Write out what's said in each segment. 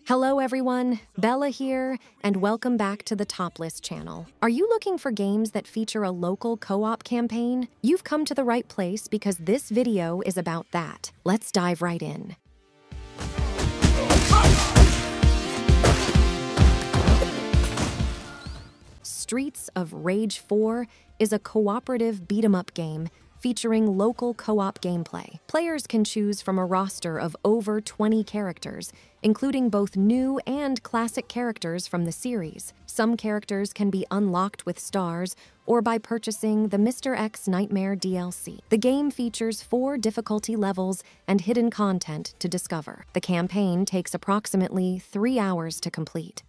Hello everyone, Bella here, and welcome back to the Top List channel. Are you looking for games that feature a local co-op campaign? You've come to the right place because this video is about that. Let's dive right in. Streets of Rage 4 is a cooperative beat-em-up game featuring local co-op gameplay. Players can choose from a roster of over 20 characters, including both new and classic characters from the series. Some characters can be unlocked with stars or by purchasing the Mr. X Nightmare DLC. The game features 4 difficulty levels and hidden content to discover. The campaign takes approximately 3 hours to complete.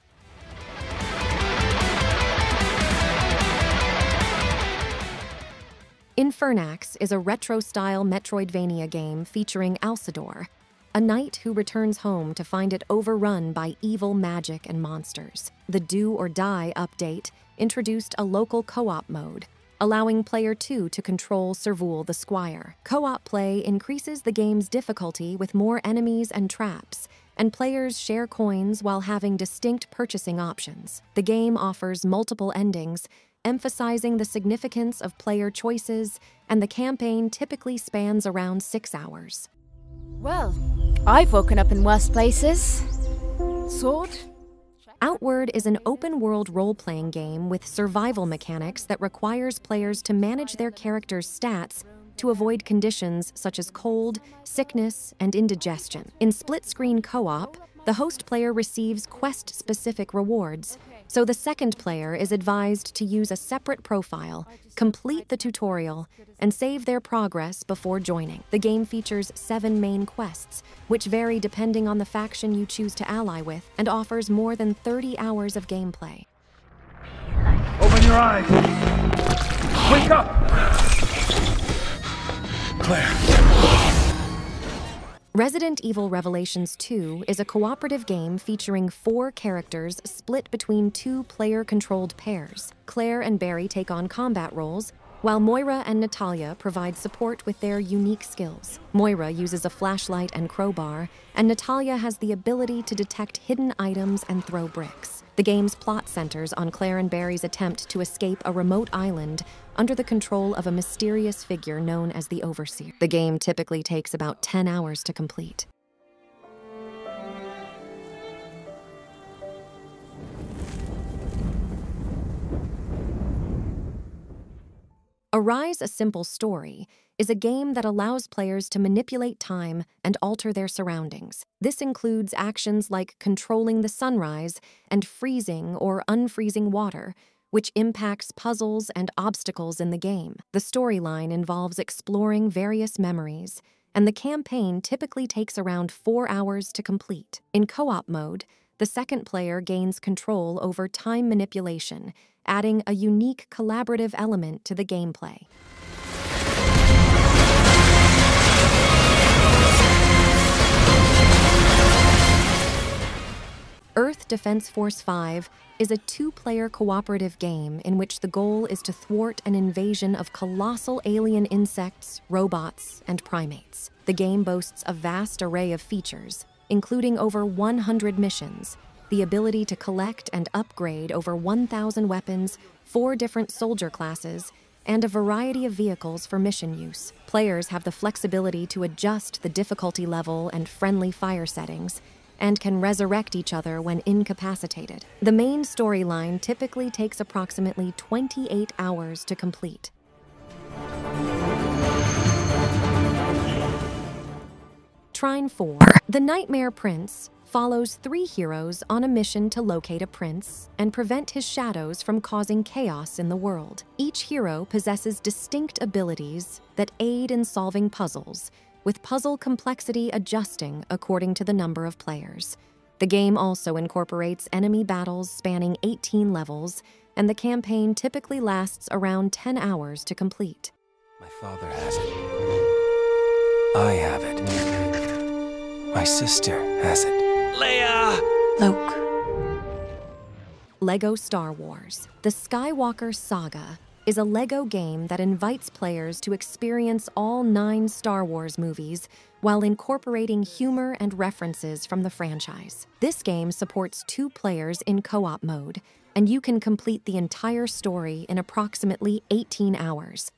Fenyx is a retro-style Metroidvania game featuring Alcedor, a knight who returns home to find it overrun by evil magic and monsters. The Do or Die update introduced a local co-op mode, allowing Player 2 to control Servul the Squire. Co-op play increases the game's difficulty with more enemies and traps, and players share coins while having distinct purchasing options. The game offers multiple endings, emphasizing the significance of player choices, and the campaign typically spans around 6 hours. Well, I've woken up in worse places. Sword? Outward is an open-world role-playing game with survival mechanics that requires players to manage their characters' stats to avoid conditions such as cold, sickness, and indigestion. In split-screen co-op, the host player receives quest-specific rewards, so the second player is advised to use a separate profile, complete the tutorial, and save their progress before joining. The game features 7 main quests, which vary depending on the faction you choose to ally with, and offers more than 30 hours of gameplay. Open your eyes! Wake up! Claire. Resident Evil Revelations 2 is a cooperative game featuring 4 characters split between 2 player-controlled pairs. Claire and Barry take on combat roles, while Moira and Natalia provide support with their unique skills. Moira uses a flashlight and crowbar, and Natalia has the ability to detect hidden items and throw bricks. The game's plot centers on Claire and Barry's attempt to escape a remote island under the control of a mysterious figure known as the Overseer. The game typically takes about 10 hours to complete. Arise: A Simple Story is a game that allows players to manipulate time and alter their surroundings. This includes actions like controlling the sunrise and freezing or unfreezing water, which impacts puzzles and obstacles in the game. The storyline involves exploring various memories, and the campaign typically takes around 4 hours to complete. In co-op mode, the second player gains control over time manipulation, adding a unique collaborative element to the gameplay. Earth Defense Force 5 is a 2-player cooperative game in which the goal is to thwart an invasion of colossal alien insects, robots, and primates. The game boasts a vast array of features, including over 100 missions, the ability to collect and upgrade over 1,000 weapons, 4 different soldier classes, and a variety of vehicles for mission use. Players have the flexibility to adjust the difficulty level and friendly fire settings, and can resurrect each other when incapacitated. The main storyline typically takes approximately 28 hours to complete. Trine 4. The Nightmare Prince follows 3 heroes on a mission to locate a prince and prevent his shadows from causing chaos in the world. Each hero possesses distinct abilities that aid in solving puzzles, with puzzle complexity adjusting according to the number of players. The game also incorporates enemy battles spanning 18 levels, and the campaign typically lasts around 10 hours to complete. My father has it. I have it. My sister has it. Leia! Luke. Lego Star Wars: The Skywalker Saga is a LEGO game that invites players to experience all 9 Star Wars movies while incorporating humor and references from the franchise. This game supports 2 players in co-op mode, and you can complete the entire story in approximately 18 hours.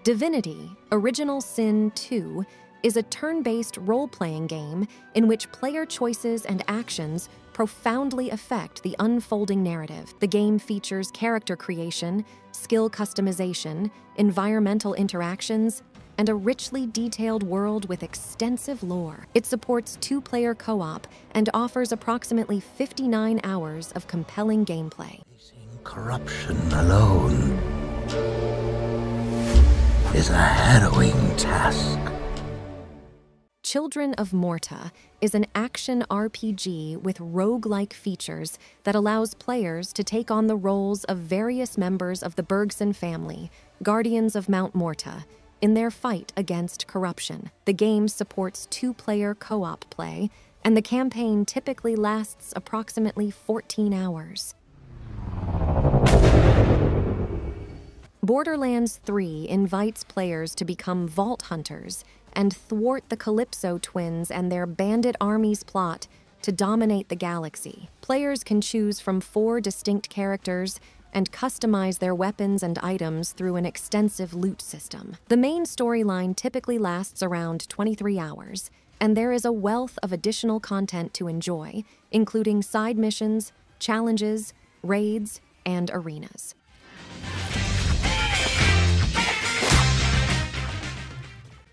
Divinity Original Sin 2 is a turn-based role-playing game in which player choices and actions profoundly affect the unfolding narrative. The game features character creation, skill customization, environmental interactions, and a richly detailed world with extensive lore. It supports 2-player co-op and offers approximately 59 hours of compelling gameplay. Corruption alone is a harrowing task. Children of Morta is an action RPG with roguelike features that allows players to take on the roles of various members of the Bergson family, Guardians of Mount Morta, in their fight against corruption. The game supports 2-player co-op play, and the campaign typically lasts approximately 14 hours. Borderlands III invites players to become vault hunters and thwart the Calypso twins and their bandit army's plot to dominate the galaxy. Players can choose from 4 distinct characters and customize their weapons and items through an extensive loot system. The main storyline typically lasts around 23 hours, and there is a wealth of additional content to enjoy, including side missions, challenges, raids, and arenas.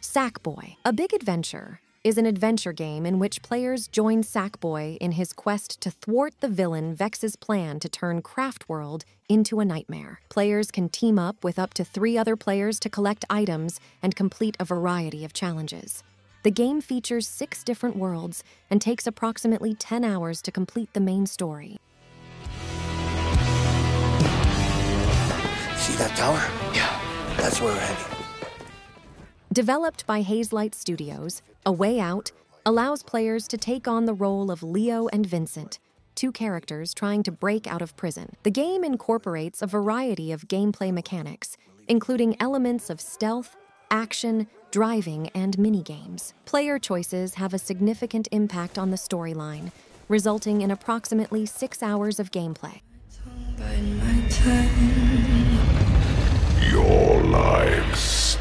Sackboy A Big Adventure is an adventure game in which players join Sackboy in his quest to thwart the villain Vex's plan to turn Craftworld into a nightmare. Players can team up with up to 3 other players to collect items and complete a variety of challenges. The game features 6 different worlds and takes approximately 10 hours to complete the main story. See that tower? Yeah, that's where we're heading. Developed by Hazelight Studios, A Way Out allows players to take on the role of Leo and Vincent, 2 characters trying to break out of prison. The game incorporates a variety of gameplay mechanics, including elements of stealth, action, driving, and minigames. Player choices have a significant impact on the storyline, resulting in approximately 6 hours of gameplay. Your lives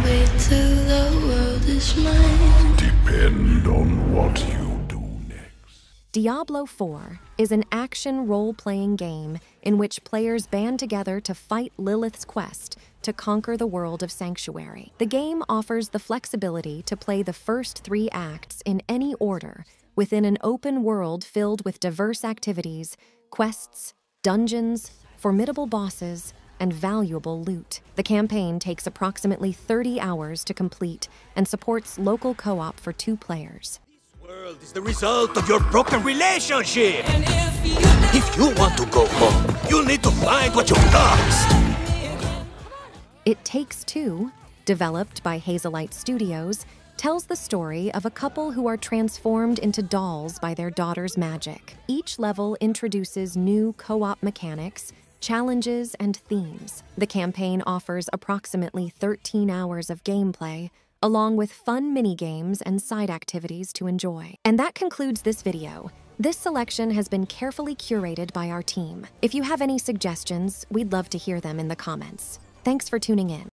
wait till the world is mine. depend on what you do next. Diablo IV is an action role-playing game in which players band together to fight Lilith's quest to conquer the world of Sanctuary. The game offers the flexibility to play the first 3 acts in any order within an open world filled with diverse activities, quests, dungeons, formidable bosses, and valuable loot. The campaign takes approximately 30 hours to complete and supports local co-op for 2 players. This world is the result of your broken relationship. If you want to go home, you'll need to find what you've lost. It Takes Two, developed by Hazelight Studios, tells the story of a couple who are transformed into dolls by their daughter's magic. Each level introduces new co-op mechanics, challenges, and themes. The campaign offers approximately 13 hours of gameplay, along with fun mini-games and side activities to enjoy. And that concludes this video. This selection has been carefully curated by our team. If you have any suggestions, we'd love to hear them in the comments. Thanks for tuning in.